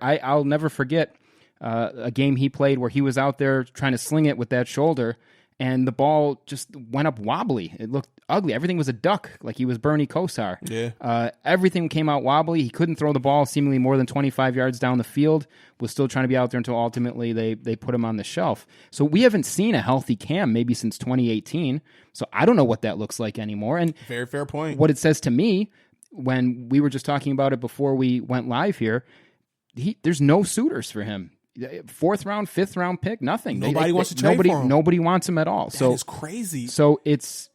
I'll never forget a game he played where he was out there trying to sling it with that shoulder, and the ball just went up wobbly. It looked ugly. Everything was a duck, like he was Bernie Kosar. Yeah. Everything came out wobbly. He couldn't throw the ball seemingly more than 25 yards down the field, was still trying to be out there until ultimately they put him on the shelf. So we haven't seen a healthy Cam maybe since 2018. So I don't know what that looks like anymore. And very fair point. What it says to me, when we were just talking about it before we went live here, there's no suitors for him. 4th round, 5th round pick, nothing. Nobody wants to trade for him. Nobody wants him at all. That is crazy. So it's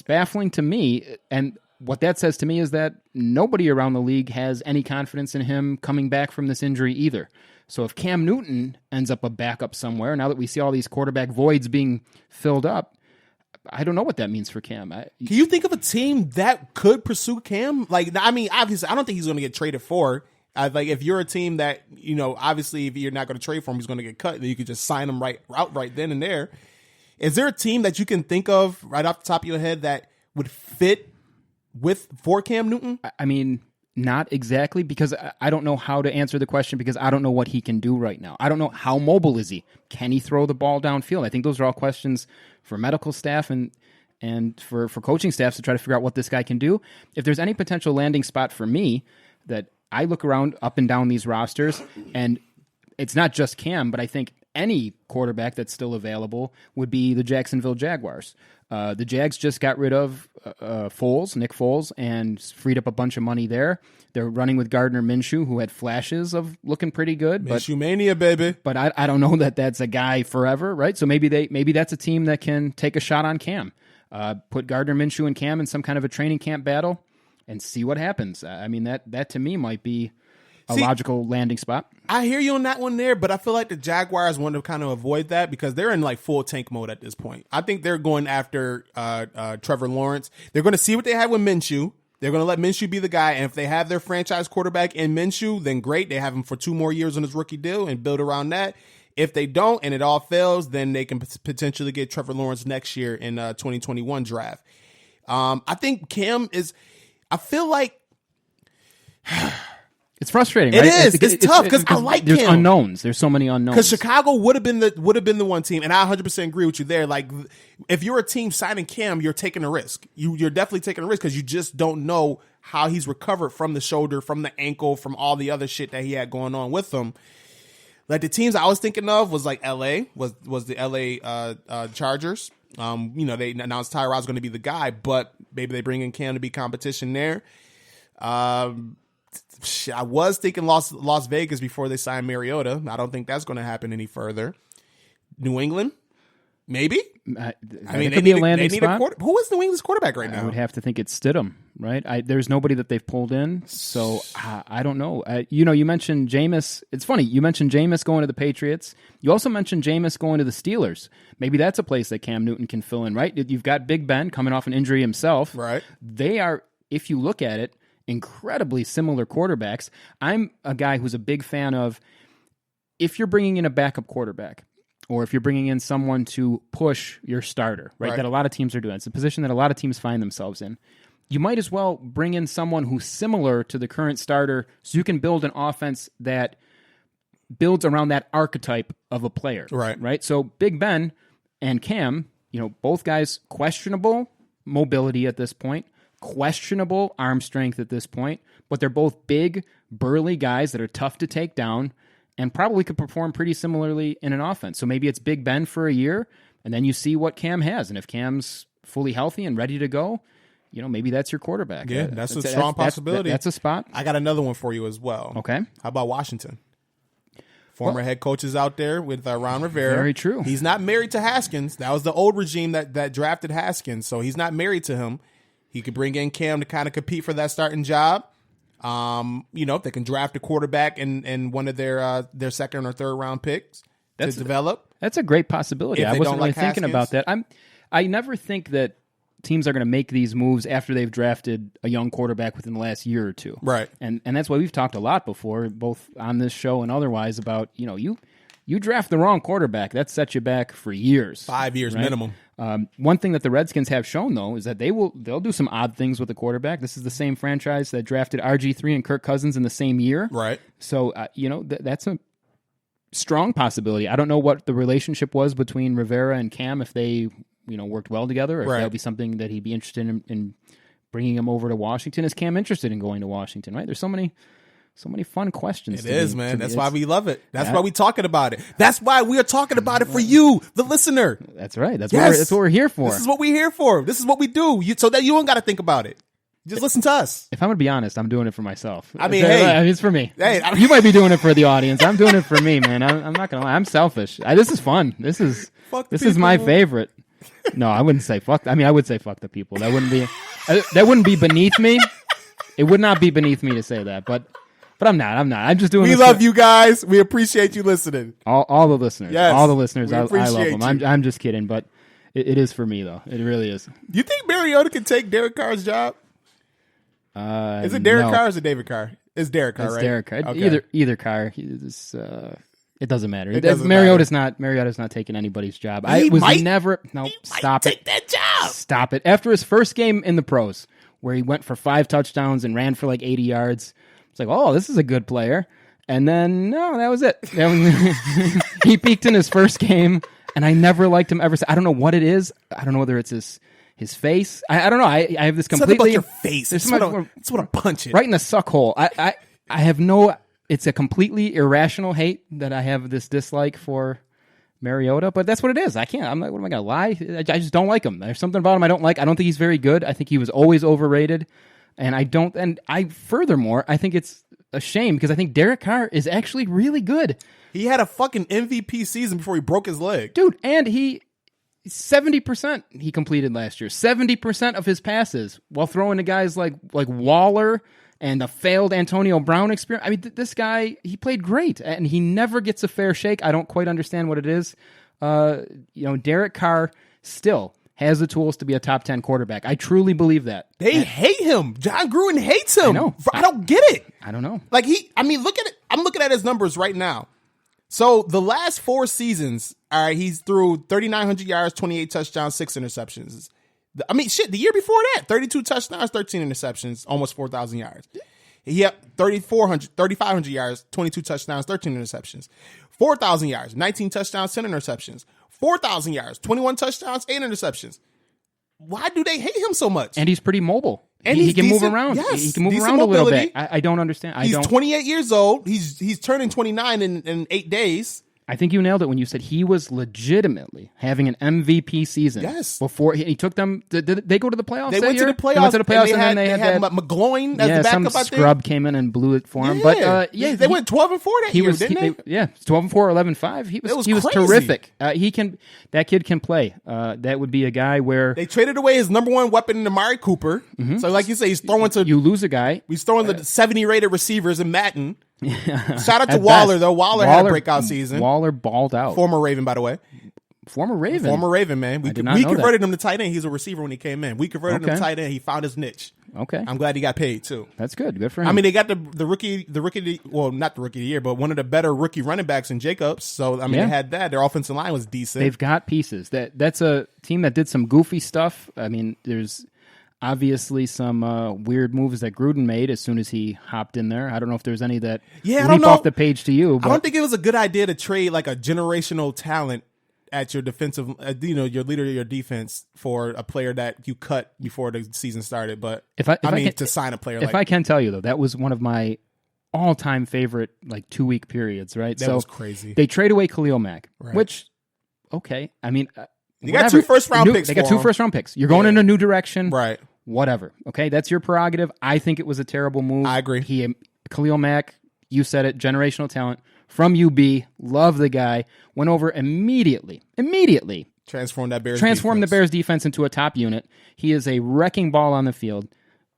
baffling to me. And what that says to me is that nobody around the league has any confidence in him coming back from this injury either. So if Cam Newton ends up a backup somewhere, now that we see all these quarterback voids being filled up, I don't know what that means for Cam. Can you think of a team that could pursue Cam? Like, I mean, obviously, I don't think he's going to get traded for. Like, if you're a team that, obviously, if you're not going to trade for him, he's going to get cut, then you could just sign him right then and there. Is there a team that you can think of right off the top of your head that would fit for Cam Newton? I mean, not exactly, because I don't know how to answer the question, because I don't know what he can do right now. I don't know how mobile is he. Can he throw the ball downfield? I think those are all questions for medical staff and for coaching staffs to try to figure out what this guy can do. If there's any potential landing spot for me, that I look around up and down these rosters, and it's not just Cam, but I think any quarterback that's still available would be the Jacksonville Jaguars. The Jags just got rid of Nick Foles, and freed up a bunch of money there. They're running with Gardner Minshew, who had flashes of looking pretty good. Minshew mania, baby. But I don't know that that's a guy forever, right? So maybe that's a team that can take a shot on Cam. Put Gardner Minshew and Cam in some kind of a training camp battle and see what happens. I mean, that to me might be a logical landing spot. I hear you on that one there, but I feel like the Jaguars want to kind of avoid that because they're in like full tank mode at this point. I think they're going after Trevor Lawrence. They're going to see what they have with Minshew. They're going to let Minshew be the guy, and if they have their franchise quarterback in Minshew, then great. They have him for 2 more years on his rookie deal and build around that. If they don't and it all fails, then they can potentially get Trevor Lawrence next year in 2021 draft. I think Cam is... I feel like it's frustrating. It right? is. It's tough because I like there's Cam. unknowns. There's so many unknowns. Because Chicago would have been the one team, and I 100% agree with you there. Like, if you're a team signing Cam, you're taking a risk. You're definitely taking a risk because you just don't know how he's recovered from the shoulder, from the ankle, from all the other shit that he had going on with him. Like, the teams I was thinking of was like LA, was the LA Chargers. They announced Tyrod's going to be the guy, but maybe they bring in Cam to be competition there. I was thinking Las Vegas before they signed Mariota. I don't think that's going to happen any further. New England, maybe. I mean, it could be a landing spot. Who is New England's quarterback right now? I would have to think it's Stidham, right? There's nobody that they've pulled in, so I don't know. You mentioned Jameis. It's funny. You mentioned Jameis going to the Patriots. You also mentioned Jameis going to the Steelers. Maybe that's a place that Cam Newton can fill in, right? You've got Big Ben coming off an injury himself. Right. They are, if you look at it, incredibly similar quarterbacks. I'm a guy who's a big fan of, if you're bringing in a backup quarterback, or if you're bringing in someone to push your starter, right? That a lot of teams are doing. It's a position that a lot of teams find themselves in. You might as well bring in someone who's similar to the current starter so you can build an offense that builds around that archetype of a player. Right? So Big Ben and Cam, both guys, questionable mobility at this point, questionable arm strength at this point, but they're both big, burly guys that are tough to take down and probably could perform pretty similarly in an offense. So maybe it's Big Ben for a year, and then you see what Cam has. And if Cam's fully healthy and ready to go, maybe that's your quarterback. Yeah, that's a strong possibility. That's a spot. I got another one for you as well. Okay. How about Washington? Former head coaches out there with Ron Rivera. Very true. He's not married to Haskins. That was the old regime that drafted Haskins, so he's not married to him. He could bring in Cam to kind of compete for that starting job. If they can draft a quarterback in one of their second or third round picks to develop. That's a great possibility. I wasn't really thinking about that. I never think that teams are going to make these moves after they've drafted a young quarterback within the last year or two. Right. And that's why we've talked a lot before, both on this show and otherwise, about, You draft the wrong quarterback, that sets you back for years. 5 years right? minimum. One thing that the Redskins have shown, though, is that they'll do some odd things with the quarterback. This is the same franchise that drafted RG3 and Kirk Cousins in the same year. Right. So, that's a strong possibility. I don't know what the relationship was between Rivera and Cam, if they, worked well together, or if that would be something that he'd be interested in bringing him over to Washington. Is Cam interested in going to Washington, right? There's so many fun questions. It is, man. That's why we love it. That's why we talking about it. That's why we are talking about it for you, the listener. That's right. That's what we're here for. This is what we're here for. This is what we do. So that you don't got to think about it. Just listen to us. If I'm going to be honest, I'm doing it for myself. I mean, hey. It's for me. Hey, you might be doing it for the audience. I'm doing it for me, man. I'm not going to lie. I'm selfish. This is fun. This is my favorite. No, I wouldn't say fuck. I mean, I would say fuck the people. That wouldn't be beneath me. It would not be beneath me to say that, but I'm not. I'm just doing. We love you guys. We appreciate you listening. All the listeners. Yes, all the listeners. I love them. You. I'm just kidding, but it is for me though. It really is. You think Mariota can take Derek Carr's job? Is it Derek Carr or is it David Carr? It's Derek Carr, right? It's Derek Carr. Okay. Either Carr. It doesn't matter. Mariota's not taking anybody's job. Stop it. Take that job. Stop it. After his first game in the pros, where he went for 5 touchdowns and ran for like 80 yards, it's like, oh, this is a good player. And then no, that was it. He peaked in his first game, and I never liked him ever. I don't know what it is. I don't know whether it's his face. I don't know. I have this completely. Something about your face. It's what I punch it right in the suck hole. I have no. It's a completely irrational hate that I have this dislike for Mariota, but that's what it is. I can't. I'm like, what am I going to lie? I just don't like him. There's something about him I don't like. I don't think he's very good. I think he was always overrated, furthermore, I think it's a shame because I think Derek Carr is actually really good. He had a fucking MVP season before he broke his leg. Dude, and 70% he completed last year. 70% of his passes while throwing to guys like Waller and the failed Antonio Brown experience. I mean, this guy, he played great, and he never gets a fair shake. I don't quite understand what it is. Derek Carr still has the tools to be a top 10 quarterback. I truly believe that. They hate him. John Gruden hates him. I know. I don't get it. I don't know. Look at it. I'm looking at his numbers right now. So the last 4 seasons, all right, he's threw 3,900 yards, 28 touchdowns, 6 interceptions. The year before that, 32 touchdowns, 13 interceptions, almost 4,000 yards. He had 3,500 yards, 22 touchdowns, 13 interceptions. 4,000 yards, 19 touchdowns, 10 interceptions. 4,000 yards, 21 touchdowns, 8 interceptions. Why do they hate him so much? And he's pretty mobile. And he can decent, move around. Yes, he can move around a little bit. I don't understand. He's 28 years old. He's turning 29 in 8 days. I think you nailed it when you said he was legitimately having an MVP season. Yes. Before he took them. Did they go to the playoffs? They went to the playoffs. They went to the playoffs, and then they had McGloin as the backup. Some scrub came in and blew it for him. But they went 12-4 that year, didn't they? 12-4 or 11-5. He was terrific. That kid can play. That would be a guy where they traded away his number one weapon in Amari Cooper. Mm-hmm. So, like you say, he's throwing to you lose a guy. He's throwing the 70 rated receivers in Madden. Shout out to Waller, though. Waller had a breakout season. Waller balled out. Former Raven, by the way. Former Raven, man. We know converted him to tight end. He's a receiver when he came in. We converted him to tight end. He found his niche. Okay. I'm glad he got paid, too. That's good. Good for him. I mean, they got the rookie, well, not the rookie of the year, but one of the better rookie running backs in Jacobs. So, I mean, they had that. Their offensive line was decent. They've got pieces. That's a team that did some goofy stuff. I mean, there's obviously some weird moves that Gruden made as soon as he hopped in there. I don't know if there's any that leap off the page to you. But I don't think it was a good idea to trade like a generational talent at your defensive, your leader of your defense for a player that you cut before the season started. But to sign a player. I can tell you though, that was one of my all-time favorite 2-week periods. Right, that was crazy. They trade away Khalil Mack, which okay, I mean. You got 2 first-round picks. They got 2 first-round picks. You're going in a new direction. Right. Whatever. Okay, that's your prerogative. I think it was a terrible move. I agree. Khalil Mack, you said it, generational talent from UB. Love the guy. Went over immediately. Transformed the Bears defense into a top unit. He is a wrecking ball on the field.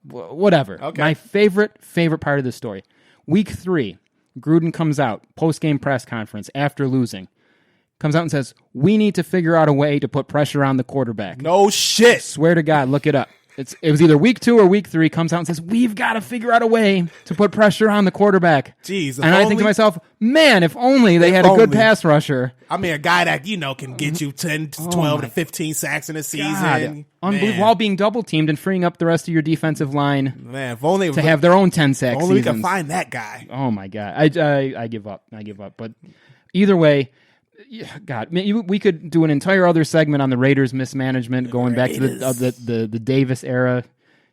Whatever. Okay. My favorite part of this story. Week 3, Gruden comes out, post-game press conference after losing. Comes out and says, we need to figure out a way to put pressure on the quarterback. No shit. Swear to God, look it up. It was either week 2 or week 3. Comes out and says, "We've got to figure out a way to put pressure on the quarterback." Jeez, and I think to myself, man, if only they had a good pass rusher. I mean, a guy that can get you 10, 12 to 15 sacks in a season. Unbelievable. While being double teamed and freeing up the rest of your defensive line. Man, if only to have their own 10 sack seasons. Only we can find that guy. Oh my God, I give up. But either way. God, we could do an entire other segment on the Raiders' mismanagement, going back to the Davis era,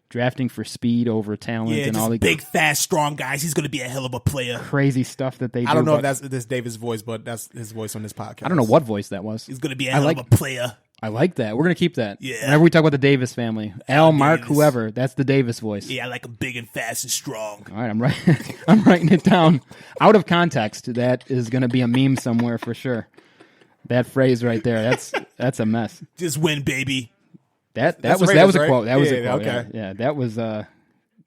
drafting for speed over talent, and all the big, fast, strong guys. He's going to be a hell of a player. Crazy stuff that they do. I don't know if that's this Davis' voice, but that's his voice on this podcast. I don't know what voice that was. He's going to be a hell of a player. I like that. We're going to keep that. Yeah. Whenever we talk about the Davis family, Al, Mark, whoever, that's the Davis voice. Yeah, I like him big and fast and strong. All right, I'm writing it down. Out of context, that is going to be a meme somewhere for sure. That phrase right there, that's a mess. Just win, baby. That was a quote. That was a quote. Okay. Yeah, that was.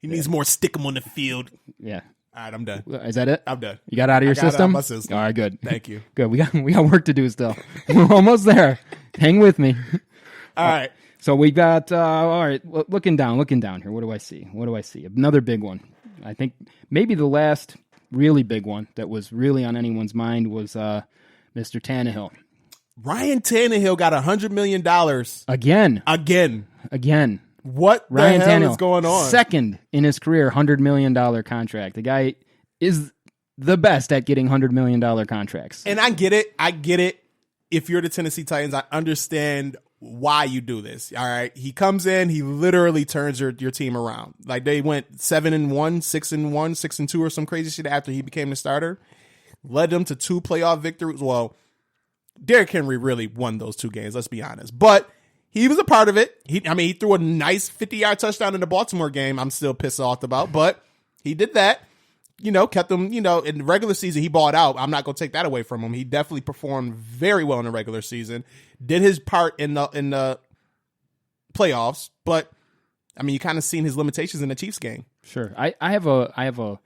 He needs more stick 'em on the field. Yeah. All right, I'm done. Is that it? I'm done. You got out of your system? Out of my system. All right, good. Thank you. Good. We got work to do still. We're almost there. Hang with me. All right. So we got. All right. Looking down here. What do I see? Another big one. I think maybe the last really big one that was really on anyone's mind was Mr. Tannehill. Ryan Tannehill got $100 million again. What Ryan the hell Tannehill, is going on? Second in his career, $100 million contract. The guy is the best at getting $100 million contracts. And I get it. If you're the Tennessee Titans, I understand why you do this. All right. He comes in, he literally turns your team around. Like they went 7-1, 6-1, 6-2 or some crazy shit after he became the starter. Led them to 2 playoff victories. Well, Derrick Henry really won those 2 games, let's be honest. But he was a part of it. He threw a nice 50-yard touchdown in the Baltimore game I'm still pissed off about, but he did that. Kept them, in the regular season, he balled out. I'm not going to take that away from him. He definitely performed very well in the regular season, did his part in the playoffs, but, you kind of seen his limitations in the Chiefs game. Sure. I have a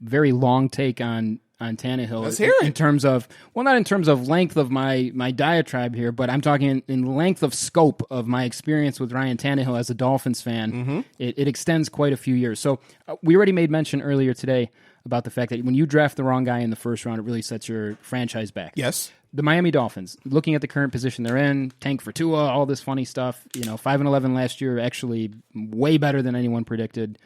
very long take on Tannehill. Let's hear it. In terms of, well, not in terms of length of my diatribe here, but I'm talking in length of scope of my experience with Ryan Tannehill as a Dolphins fan. Mm-hmm. It extends quite a few years. So we already made mention earlier today about the fact that when you draft the wrong guy in the first round, it really sets your franchise back. Yes. The Miami Dolphins, looking at the current position they're in, tank for Tua, all this funny stuff. 5-11 last year, actually way better than anyone predicted.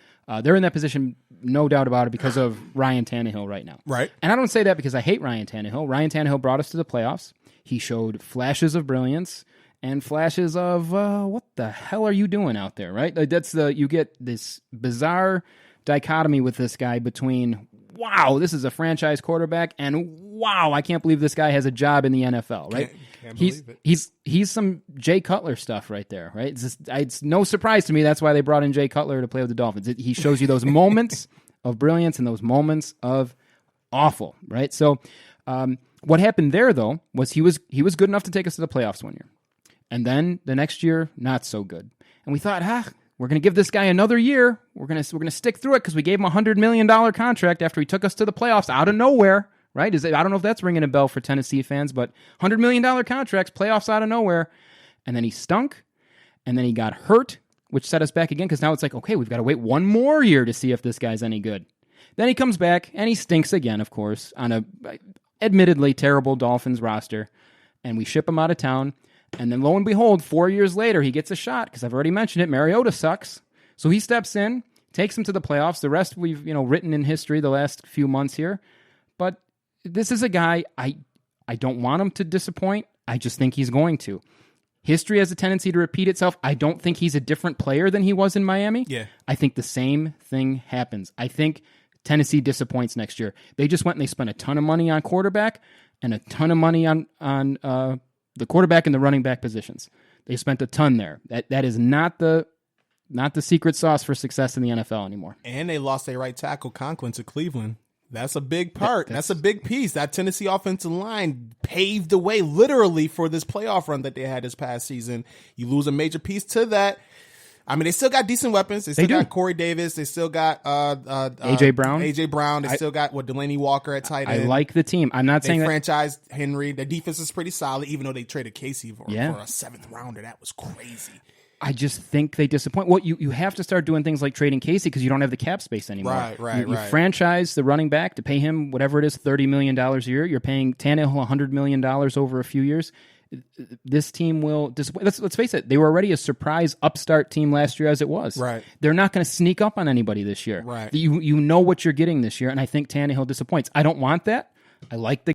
They're in that position, no doubt about it, because of Ryan Tannehill right now. Right. And I don't say that because I hate Ryan Tannehill. Ryan Tannehill brought us to the playoffs. He showed flashes of brilliance and flashes of what the hell are you doing out there, right? You get this bizarre dichotomy with this guy between, wow, this is a franchise quarterback, and wow, I can't believe this guy has a job in the NFL, right? Can't believe it. He's some Jay Cutler stuff right there, right? It's no surprise to me that's why they brought in Jay Cutler to play with the Dolphins. He shows you those moments of brilliance and those moments of awful, right? So what happened there, though, was he was good enough to take us to the playoffs one year. And then the next year, not so good. And we thought, we're going to give this guy another year. We're going to stick through it because we gave him a $100 million contract after he took us to the playoffs out of nowhere, right? I don't know if that's ringing a bell for Tennessee fans, but $100 million contracts, playoffs out of nowhere. And then he stunk, and then he got hurt, which set us back again because now it's like, okay, we've got to wait one more year to see if this guy's any good. Then he comes back, and he stinks again, of course, on a admittedly terrible Dolphins roster, and we ship him out of town. And then lo and behold, 4 years later, he gets a shot because I've already mentioned it. Mariota sucks. So he steps in, takes him to the playoffs. The rest we've written in history the last few months here. But this is a guy, I don't want him to disappoint. I just think he's going to. History has a tendency to repeat itself. I don't think he's a different player than he was in Miami. Yeah. I think the same thing happens. I think Tennessee disappoints next year. They just went and they spent a ton of money on quarterback and a ton of money on the quarterback and the running back positions. They spent a ton there. That is not the secret sauce for success in the NFL anymore. And they lost their right tackle, Conklin, to Cleveland. That's a big part. That's a big piece. That Tennessee offensive line paved the way literally for this playoff run that they had this past season. You lose a major piece to that. They still got decent weapons. They still got Corey Davis. They still got A.J. Brown. They still got Delaney Walker at tight end. I like the team. I'm not saying they franchised Henry. The defense is pretty solid, even though they traded Casey for a 7th rounder. That was crazy. I just think they disappoint. Well, you have to start doing things like trading Casey because you don't have the cap space anymore. Right. You franchise the running back to pay him whatever it is, $30 million a year. You're paying Tannehill $100 million over a few years. This team will disappoint. Let's face it. They were already a surprise upstart team last year as it was. Right. They're not going to sneak up on anybody this year. Right. You know what you're getting this year, and I think Tannehill disappoints. I don't want that. I like the